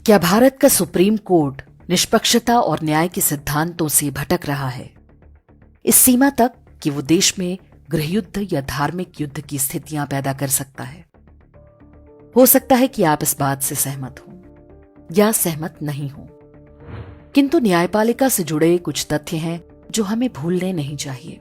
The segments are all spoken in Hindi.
क्या भारत का सुप्रीम कोर्ट निष्पक्षता और न्याय के सिद्धांतों से भटक रहा है, इस सीमा तक कि वो देश में गृहयुद्ध या धार्मिक युद्ध की स्थितियां पैदा कर सकता है? हो सकता है कि आप इस बात से सहमत हो या सहमत नहीं हो, किंतु न्यायपालिका से जुड़े कुछ तथ्य हैं जो हमें भूलने नहीं चाहिए।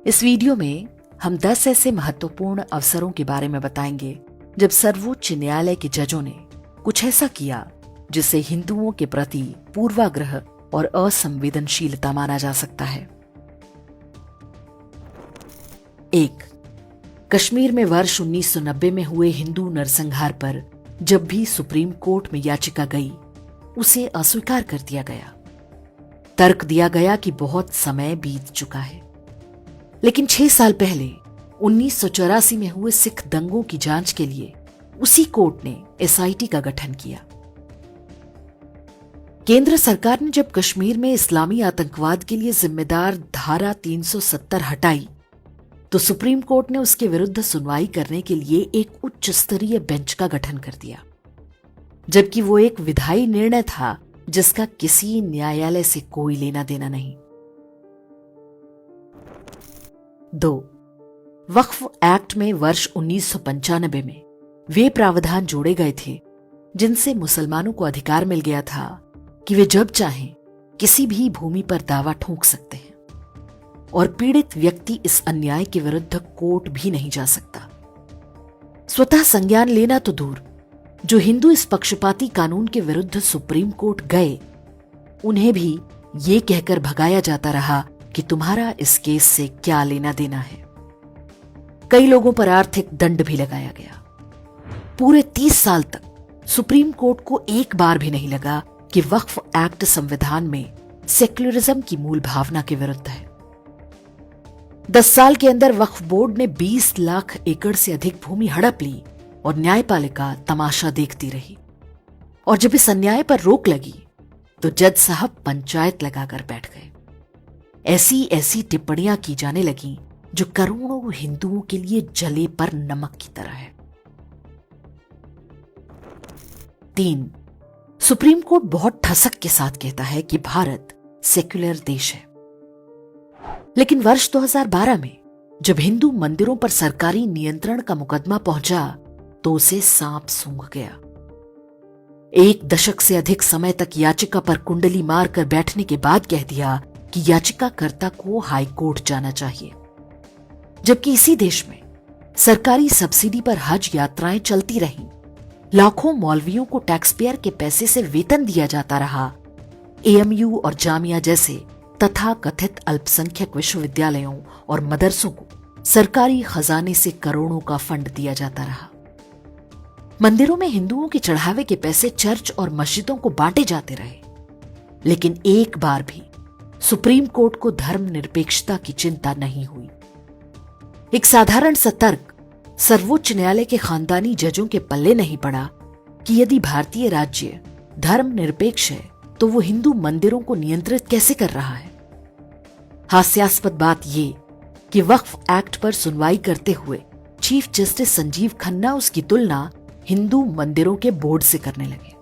इस वीडियो में हम 10 ऐसे महत्वपूर्ण अवसरों के बारे में बताएंगे जब सर्वोच्च न्यायालय के जजों ने कुछ ऐसा किया जिसे हिंदुओं के प्रति पूर्वाग्रह और असंवेदनशीलता माना जा सकता है। 1. कश्मीर में वर्ष 1990 में हुए हिंदू नरसंहार पर जब भी सुप्रीम कोर्ट में याचिका गई, उसे अस्वीकार कर दिया गया। तर्क दिया गया कि बहुत समय बीत चुका है। लेकिन 6 साल पहले 1984 में हुए सिख दंगों की जांच के लिए उसी कोर्ट ने एसआईटी का गठन किया। केंद्र सरकार ने जब कश्मीर में इस्लामी आतंकवाद के लिए जिम्मेदार धारा 370 हटाई, तो सुप्रीम कोर्ट ने उसके विरुद्ध सुनवाई करने के लिए एक उच्च स्तरीय बेंच का गठन कर दिया, जबकि वो एक विधायी निर्णय था जिसका किसी न्यायालय से कोई लेना देना नहीं। 2. वक्फ एक्ट में वर्ष 1995 में वे प्रावधान जोड़े गए थे जिनसे मुसलमानों को अधिकार मिल गया था कि वे जब चाहें किसी भी भूमि पर दावा ठोक सकते हैं और पीड़ित व्यक्ति इस अन्याय के विरुद्ध कोर्ट भी नहीं जा सकता। स्वतः संज्ञान लेना तो दूर, जो हिंदू इस पक्षपाती कानून के विरुद्ध सुप्रीम कोर्ट गए, उन्हें भी ये कहकर भगाया जाता रहा कि तुम्हारा इस केस से क्या लेना देना है। कई लोगों पर आर्थिक दंड भी लगाया गया। पूरे 30 साल तक सुप्रीम कोर्ट को एक बार भी नहीं लगा कि वक्फ एक्ट संविधान में सेक्युलरिज्म की मूल भावना के विरुद्ध है। 10 साल के अंदर वक्फ बोर्ड ने 20 लाख एकड़ से अधिक भूमि हड़प ली और न्यायपालिका तमाशा देखती रही। और जब इस अन्याय पर रोक लगी तो जज साहब पंचायत लगाकर बैठ गए। ऐसी ऐसी टिप्पणियां की जाने लगी जो करोड़ों हिंदुओं के लिए जले पर नमक की तरह है। 3. सुप्रीम कोर्ट बहुत ठसक के साथ कहता है कि भारत सेक्युलर देश है, लेकिन वर्ष 2012 में जब हिंदू मंदिरों पर सरकारी नियंत्रण का मुकदमा पहुंचा तो उसे सांप सूंघ गया। 1 दशक से अधिक समय तक याचिका पर कुंडली मारकर बैठने के बाद कह दिया कि याचिकाकर्ता को हाई कोर्ट जाना चाहिए, जबकि इसी देश में सरकारी सब्सिडी पर हज यात्राएं चलती रहीं, लाखों मौलवियों को टैक्स पेयर के पैसे से वेतन दिया जाता रहा, एएमयू और जामिया जैसे तथा कथित अल्पसंख्यक विश्वविद्यालयों और मदरसों को सरकारी खजाने से करोड़ों का फंड दिया जाता रहा, मंदिरों में हिंदुओं के चढ़ावे के पैसे चर्च और मस्जिदों को बांटे जाते रहे, लेकिन एक बार भी सुप्रीम कोर्ट को धर्मनिरपेक्षता की चिंता नहीं हुई। एक साधारण सा तर्क सर्वोच्च न्यायालय के खानदानी जजों के पल्ले नहीं पड़ा कि यदि भारतीय राज्य धर्मनिरपेक्ष है तो वो हिंदू मंदिरों को नियंत्रित कैसे कर रहा है। हास्यास्पद बात ये कि वक्फ एक्ट पर सुनवाई करते हुए चीफ जस्टिस संजीव खन्ना उसकी तुलना हिंदू मंदिरों के बोर्ड से करने लगे।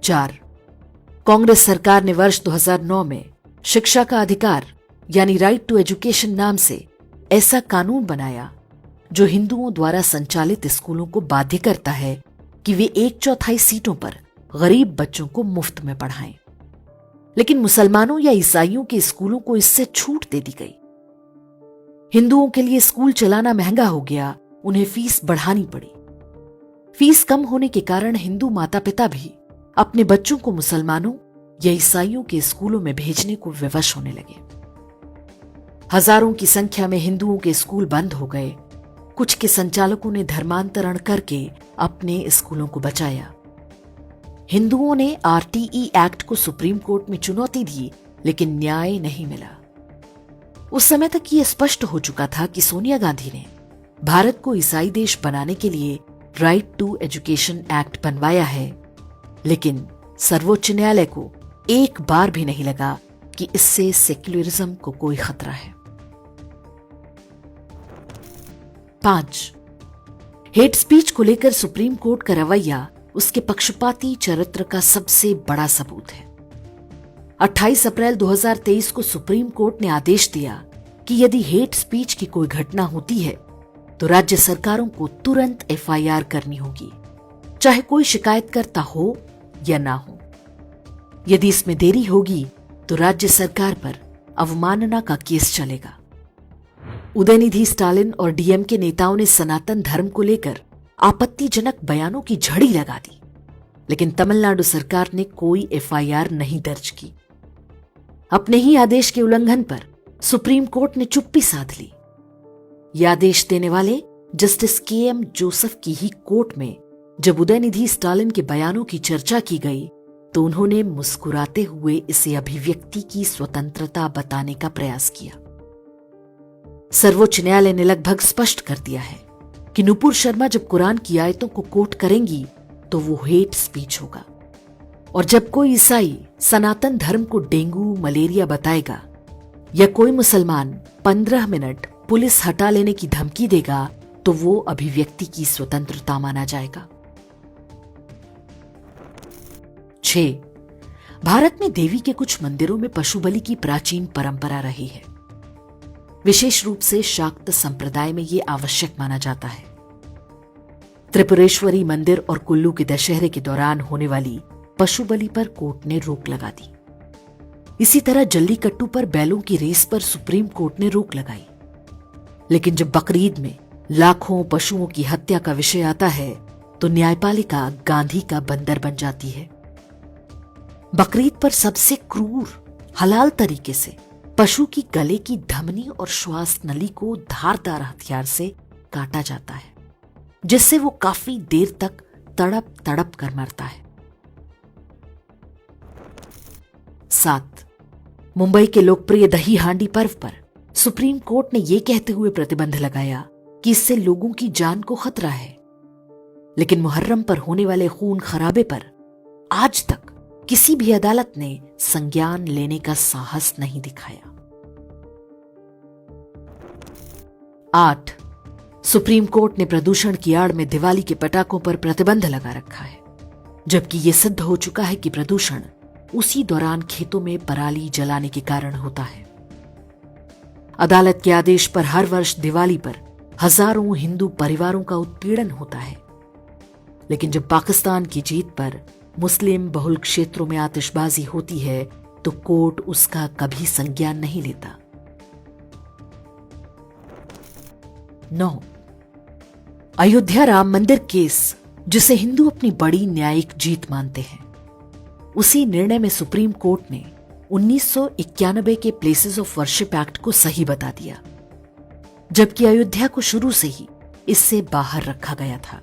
4. कांग्रेस सरकार ने वर्ष 2009 में शिक्षा का अधिकार यानी राइट टू एजुकेशन नाम से ऐसा कानून बनाया जो हिंदुओं द्वारा संचालित स्कूलों को बाध्य करता है कि वे 1/4 सीटों पर गरीब बच्चों को मुफ्त में पढ़ाएं। लेकिन मुसलमानों या ईसाइयों के स्कूलों को इससे छूट दे दी गई। हिंदुओं के लिए स्कूल चलाना महंगा हो गया, उन्हें फीस बढ़ानी पड़ी। फीस कम होने के कारण हिंदू माता पिता भी अपने बच्चों को मुसलमानों या ईसाइयों के स्कूलों में भेजने को विवश होने लगे। हजारों की संख्या में हिंदुओं के स्कूल बंद हो गए। कुछ के संचालकों ने धर्मांतरण करके अपने स्कूलों को बचाया। हिंदुओं ने आरटीई एक्ट को सुप्रीम कोर्ट में चुनौती दी, लेकिन न्याय नहीं मिला। उस समय तक यह स्पष्ट हो चुका था कि सोनिया गांधी ने भारत को ईसाई देश बनाने के लिए राइट टू एजुकेशन एक्ट बनवाया है, लेकिन सर्वोच्च न्यायालय को एक बार भी नहीं लगा कि इससे सेक्युलरिज्म को कोई खतरा है। 5. हेट स्पीच को लेकर सुप्रीम कोर्ट का रवैया उसके पक्षपाती चरित्र का सबसे बड़ा सबूत है। 28 अप्रैल 2023 को सुप्रीम कोर्ट ने आदेश दिया कि यदि हेट स्पीच की कोई घटना होती है तो राज्य सरकारों को तुरंत एफआईआर करनी होगी, चाहे कोई शिकायतकर्ता हो या ना हो। यदि इसमें देरी होगी तो राज्य सरकार पर अवमानना का केस चलेगा। उदयनिधि स्टालिन और डीएमके नेताओं ने सनातन धर्म को लेकर आपत्तिजनक बयानों की झड़ी लगा दी, लेकिन तमिलनाडु सरकार ने कोई एफआईआर नहीं दर्ज की। अपने ही आदेश के उल्लंघन पर सुप्रीम कोर्ट ने चुप्पी साध ली। यह आदेश देने वाले जस्टिस केएम जोसेफ की ही कोर्ट में जब उदयनिधि स्टालिन के बयानों की चर्चा की गई तो उन्होंने मुस्कुराते हुए इसे अभिव्यक्ति की स्वतंत्रता बताने का प्रयास किया। सर्वोच्च न्यायालय ने लगभग स्पष्ट कर दिया है कि नुपुर शर्मा जब कुरान की आयतों को कोट करेंगी तो वो हेट स्पीच होगा, और जब कोई ईसाई सनातन धर्म को डेंगू मलेरिया बताएगा या कोई मुसलमान 15 मिनट पुलिस हटा लेने की धमकी देगा तो वो अभिव्यक्ति की स्वतंत्रता माना जाएगा। 6. भारत में देवी के कुछ मंदिरों में पशु बलि की प्राचीन परंपरा रही है। विशेष रूप से शाक्त संप्रदाय में यह आवश्यक माना जाता है। त्रिपुरेश्वरी मंदिर और कुल्लू के दशहरे के दौरान होने वाली पशु बलि पर कोर्ट ने रोक लगा दी। इसी तरह जल्लीकट्टू पर बैलों की रेस पर सुप्रीम कोर्ट ने रोक लगाई। लेकिन जब बकरीद में लाखों पशुओं की हत्या का विषय आता है तो न्यायपालिका गांधी का बंदर बन जाती है। बकरीद पर सबसे क्रूर हलाल तरीके से पशु की गले की धमनी और श्वास नली को धारदार हथियार से काटा जाता है, जिससे वो काफी देर तक तड़प तड़प कर मरता है। 7. मुंबई के लोकप्रिय दही हांडी पर्व पर सुप्रीम कोर्ट ने यह कहते हुए प्रतिबंध लगाया कि इससे लोगों की जान को खतरा है, लेकिन मुहर्रम पर होने वाले खून खराबे पर आज तक किसी भी अदालत ने संज्ञान लेने का साहस नहीं दिखाया। 8. सुप्रीम कोर्ट ने प्रदूषण की आड़ में दिवाली के पटाखों पर प्रतिबंध लगा रखा है, जबकि यह सिद्ध हो चुका है कि प्रदूषण उसी दौरान खेतों में पराली जलाने के कारण होता है। अदालत के आदेश पर हर वर्ष दिवाली पर हजारों हिंदू परिवारों का उत्पीड़न होता है, लेकिन जब पाकिस्तान की जीत पर मुस्लिम बहुल क्षेत्रों में आतिशबाजी होती है तो कोर्ट उसका कभी संज्ञान नहीं लेता। 9. अयोध्या राम मंदिर केस, जिसे हिंदू अपनी बड़ी न्यायिक जीत मानते हैं, उसी निर्णय में सुप्रीम कोर्ट ने 1991 के प्लेसेस ऑफ वर्शिप एक्ट को सही बता दिया, जबकि अयोध्या को शुरू से ही इससे बाहर रखा गया था।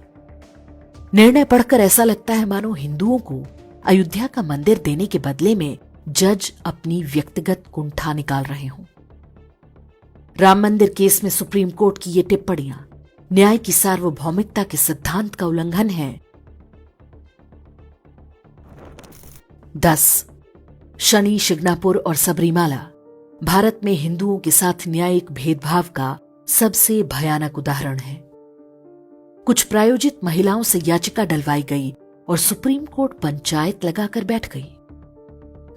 निर्णय पढ़कर ऐसा लगता है मानो हिंदुओं को अयोध्या का मंदिर देने के बदले में जज अपनी व्यक्तिगत कुंठा निकाल रहे हों। राम मंदिर केस में सुप्रीम कोर्ट की ये टिप्पणियां न्याय की सार्वभौमिकता के सिद्धांत का उल्लंघन है। 10. शनि शिग्नापुर और सबरीमाला भारत में हिंदुओं के साथ न्यायिक भेदभाव का सबसे भयानक उदाहरण है। कुछ प्रायोजित महिलाओं से याचिका डलवाई गई और सुप्रीम कोर्ट पंचायत लगाकर बैठ गई,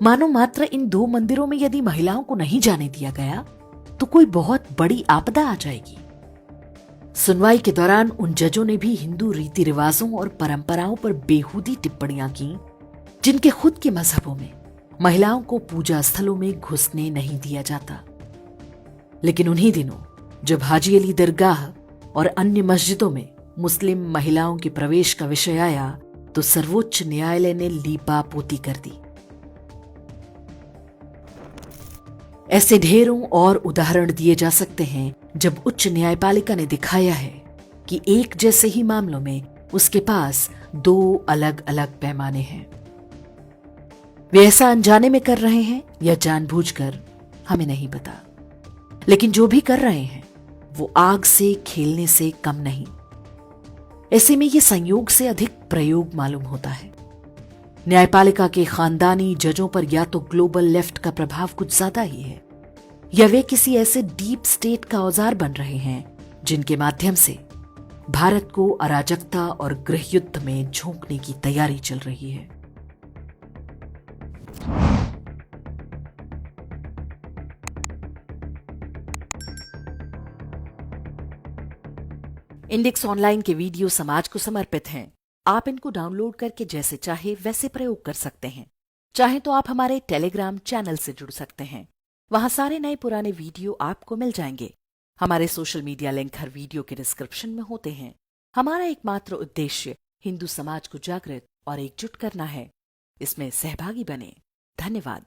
मानो मात्र इन 2 मंदिरों में यदि महिलाओं को नहीं जाने दिया गया तो कोई बहुत बड़ी आपदा आ जाएगी। सुनवाई के दौरान उन जजों ने भी हिंदू रीति रिवाजों और परंपराओं पर बेहूदी टिप्पणियां की, जिनके खुद के मजहबों में महिलाओं को पूजा स्थलों में घुसने नहीं दिया जाता। लेकिन उन्हीं दिनों जब हाजी अली दरगाह और अन्य मस्जिदों में मुस्लिम महिलाओं के प्रवेश का विषय आया तो सर्वोच्च न्यायालय ने लीपापोती कर दी। ऐसे ढेरों और उदाहरण दिए जा सकते हैं जब उच्च न्यायपालिका ने दिखाया है कि एक जैसे ही मामलों में उसके पास 2 अलग अलग पैमाने हैं। वे ऐसा अनजाने में कर रहे हैं या जानबूझकर, हमें नहीं पता, लेकिन जो भी कर रहे हैं वो आग से खेलने से कम नहीं। ऐसे में ये संयोग से अधिक प्रयोग मालूम होता है। न्यायपालिका के खानदानी जजों पर या तो ग्लोबल लेफ्ट का प्रभाव कुछ ज्यादा ही है, या वे किसी ऐसे डीप स्टेट का औजार बन रहे हैं जिनके माध्यम से भारत को अराजकता और गृह युद्ध में झोंकने की तैयारी चल रही है। इंडेक्स ऑनलाइन के वीडियो समाज को समर्पित हैं। आप इनको डाउनलोड करके जैसे चाहे वैसे प्रयोग कर सकते हैं। चाहे तो आप हमारे टेलीग्राम चैनल से जुड़ सकते हैं। वहां सारे नए पुराने वीडियो आपको मिल जाएंगे। हमारे सोशल मीडिया लिंक हर वीडियो के डिस्क्रिप्शन में होते हैं। हमारा एकमात्र उद्देश्य हिंदू समाज को जागृत और एकजुट करना है। इसमें सहभागी बने। धन्यवाद।